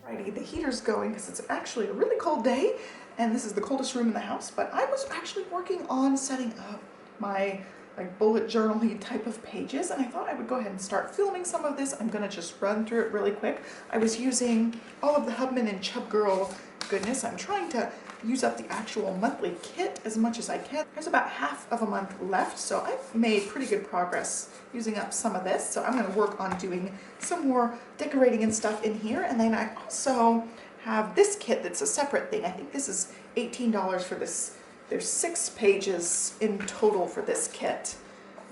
Alrighty, the heater's going because it's actually a really cold day and this is the coldest room in the house, but I was actually working on setting up my like bullet journal-y type of pages, and I thought I would go ahead and start filming some of this. I'm gonna just run through it really quick. I was using all of the Hubman and Chub Girl goodness. I'm trying to use up the actual monthly kit as much as I can. There's about half of a month left, so I've made pretty good progress using up some of this. So I'm going to work on doing some more decorating and stuff in here. And then I also have this kit that's a separate thing. I think this is $18 for this. There's 6 pages in total for this kit,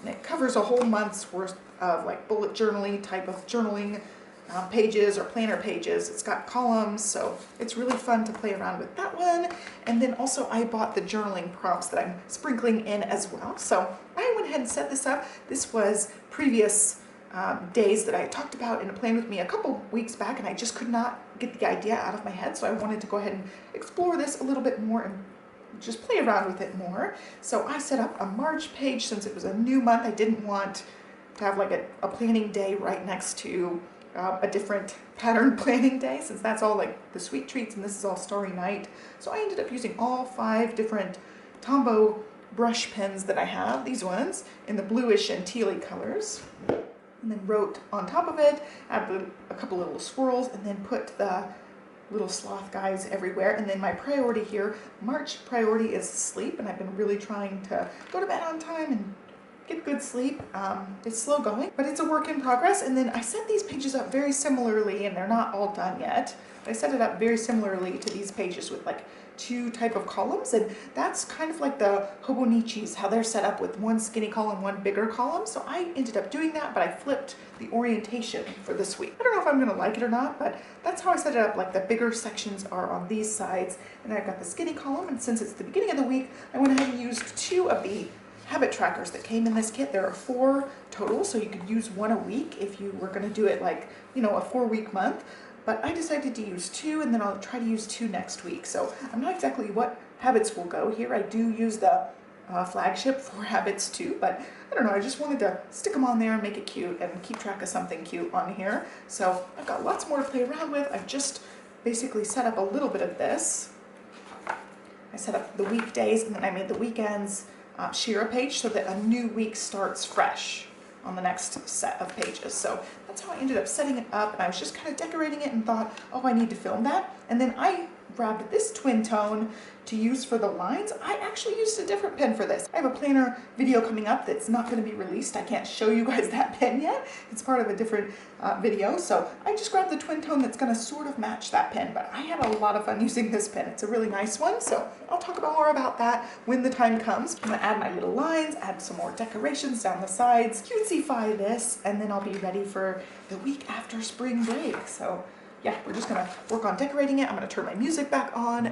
and it covers a whole month's worth of like bullet journaling type of journaling pages or planner pages. It's got columns, so it's really fun to play around with that one. And then also I bought the journaling prompts that I'm sprinkling in as well. So I went ahead and set this up. This was previous days that I talked about in a plan with me a couple weeks back, and I just could not get the idea out of my head. So I wanted to go ahead and explore this a little bit more and just play around with it more. So I set up a March page since it was a new month. I didn't want to have like a planning day right next to a different pattern planning day, since that's all like the sweet treats and this is all Starry Night. So I ended up using all 5 different Tombow brush pens that I have, these ones in the bluish and tealy colors, and then wrote on top of it, added a couple little swirls, and then put the little sloth guys everywhere. And then my priority here, March priority, is sleep, and I've been really trying to go to bed on time and get good sleep. It's slow going, but it's a work in progress. And then I set these pages up very similarly, and they're not all done yet. I set it up very similarly to these pages with like 2 type of columns, and that's kind of like the Hobonichis, how they're set up with 1 skinny column, 1 bigger column. So I ended up doing that, but I flipped the orientation for this week. I don't know if I'm gonna like it or not, but that's how I set it up. Like the bigger sections are on these sides, and I've got the skinny column, and since it's the beginning of the week, I went ahead and used 2 of the habit trackers that came in this kit. There are 4 total, so you could use 1 a week if you were going to do it like, you know, a 4-week month. But I decided to use 2, and then I'll try to use 2 next week. So I'm not exactly what habits will go here. I do use the flagship for habits too, but I don't know, I just wanted to stick them on there and make it cute and keep track of something cute on here. So I've got lots more to play around with. I've just basically set up a little bit of this. I set up the weekdays, and then I made the weekends share a page so that a new week starts fresh on the next set of pages. So that's how I ended up setting it up, and I was just kind of decorating it and thought, oh, I need to film that. And then I grabbed this twin tone to use for the lines. I actually used a different pen for this. I have a planner video coming up that's not going to be released. I can't show you guys that pen yet. It's part of a different video. So I just grabbed the twin tone that's going to sort of match that pen, but I had a lot of fun using this pen. It's a really nice one, so I'll talk about more about that when the time comes. I'm going to add my little lines, add some more decorations down the sides, cutesy-fy this, and then I'll be ready for the week after spring break. So yeah, we're just gonna work on decorating it. I'm gonna turn my music back on.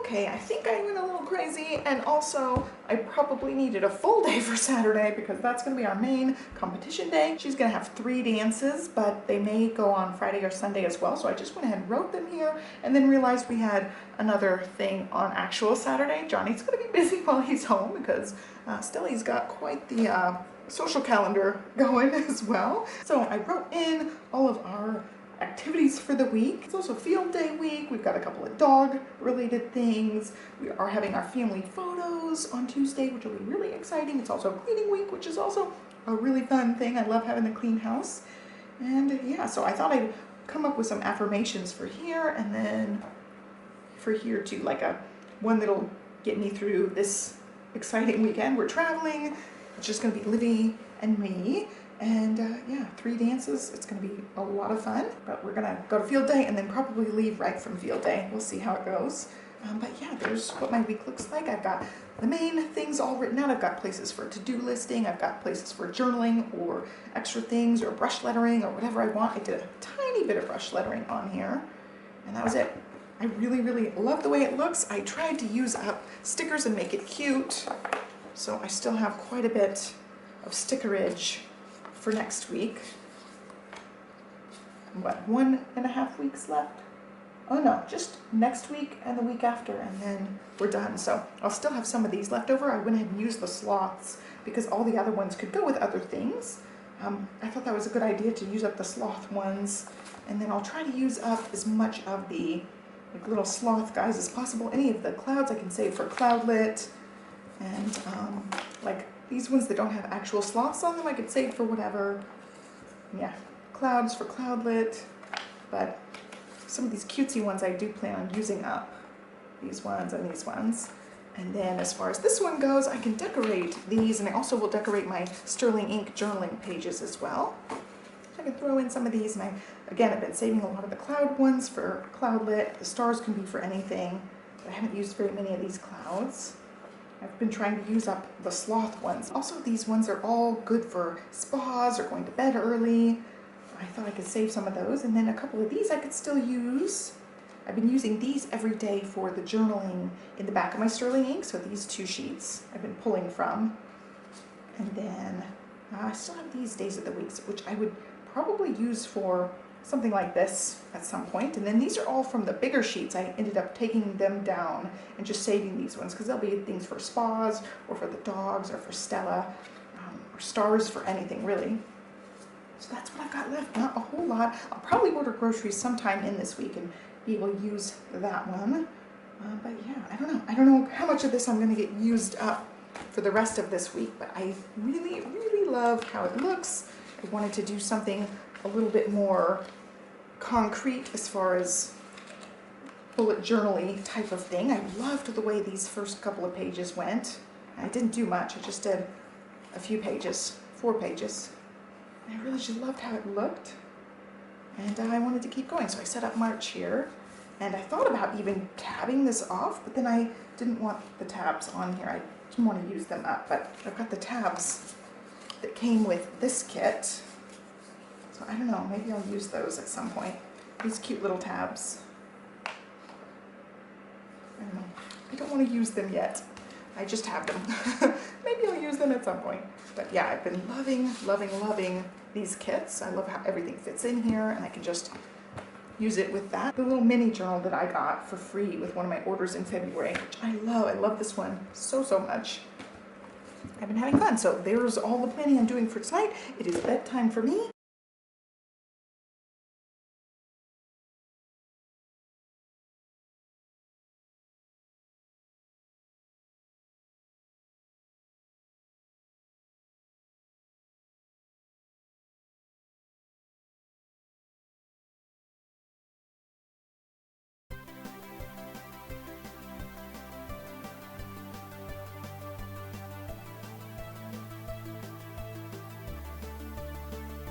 okay, I think I went a little crazy, and also I probably needed a full day for Saturday because that's going to be our main competition day. She's going to have 3 dances, but they may go on Friday or Sunday as well, so I just went ahead and wrote them here and then realized we had another thing on actual Saturday. Johnny's going to be busy while he's home because Stella's got quite the social calendar going as well. So I wrote in all of our activities for the week. It's also field day week. We've got a couple of dog related things. We are having our family photos on Tuesday, which will be really exciting. It's also cleaning week, which is also a really fun thing. I love having a clean house. And yeah, so I thought I'd come up with some affirmations for here, and then for here too, like one that'll get me through this exciting weekend. We're traveling. It's just gonna be Livy and me. And yeah, 3 dances. It's going to be a lot of fun, but we're going to go to field day and then probably leave right from field day. We'll see how it goes. But yeah, there's what my week looks like. I've got the main things all written out. I've got places for to-do listing. I've got places for journaling or extra things or brush lettering or whatever I want. I did a tiny bit of brush lettering on here, and that was it. I really, really love the way it looks. I tried to use up stickers and make it cute, so I still have quite a bit of stickerage for next week. What, 1.5 weeks left? Oh no, just next week and the week after, and then we're done. So I'll still have some of these left over. I went ahead and used the sloths because all the other ones could go with other things. I thought that was a good idea to use up the sloth ones, and then I'll try to use up as much of the little sloth guys as possible. Any of the clouds I can save for Cloudlet, and like these ones that don't have actual sloths on them, I could save for whatever. Yeah, clouds for Cloudlet, but some of these cutesy ones I do plan on using up. These ones and these ones. And then as far as this one goes, I can decorate these, and I also will decorate my sterling ink journaling pages as well. I can throw in some of these, and I've been saving a lot of the cloud ones for Cloudlet. The stars can be for anything, but I haven't used very many of these clouds. I've been trying to use up the sloth ones. Also, these ones are all good for spas or going to bed early. I thought I could save some of those, and then a couple of these I could still use. I've been using these every day for the journaling in the back of my sterling ink, so these 2 sheets I've been pulling from. And then I still have these days of the week, which I would probably use for something like this at some point. And then these are all from the bigger sheets. I ended up taking them down and just saving these ones because they'll be things for spas or for the dogs or for Stella, or stars for anything really. So that's what I've got left, not a whole lot. I'll probably order groceries sometime in this week and be able to use that one. But yeah, I don't know how much of this I'm going to get used up for the rest of this week, but I really, really love how it looks. I wanted to do something a little bit more concrete as far as bullet journal-y type of thing. I loved the way these first couple of pages went. I didn't do much, I just did a few pages, 4 pages. I really just loved how it looked, and I wanted to keep going, so I set up March here, and I thought about even tabbing this off, but then I didn't want the tabs on here. I didn't want to use them up, but I've got the tabs that came with this kit. So I don't know, maybe I'll use those at some point. These cute little tabs. I don't know. I don't want to use them yet. I just have them. Maybe I'll use them at some point. But yeah, I've been loving, loving, loving these kits. I love how everything fits in here, and I can just use it with that. The little mini journal that I got for free with one of my orders in February, which I love. I love this one so, so much. I've been having fun. So there's all the planning I'm doing for tonight. It is bedtime for me.